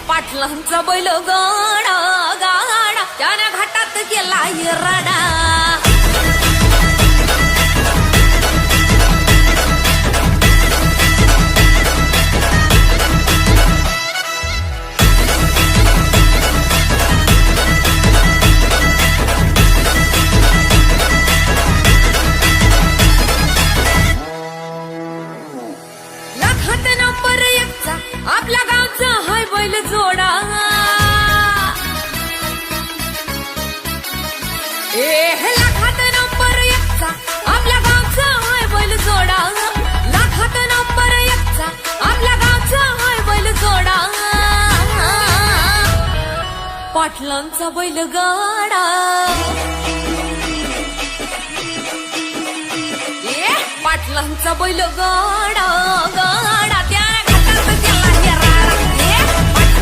पाटलांचा बैल गाडा गाडा त्याने घाटात गेला राडा लाखात नंबर एकचा आपल्या गावचा हाय बैल जोडा लाखात नंबर एकचा आपल्या गावचा हाय बैल जोडा लाखात नंबर एकचा आपल्या गावचा हाय बैल जोडा पाटलांचा बैल गाडा पाटलांचा बैल गाडा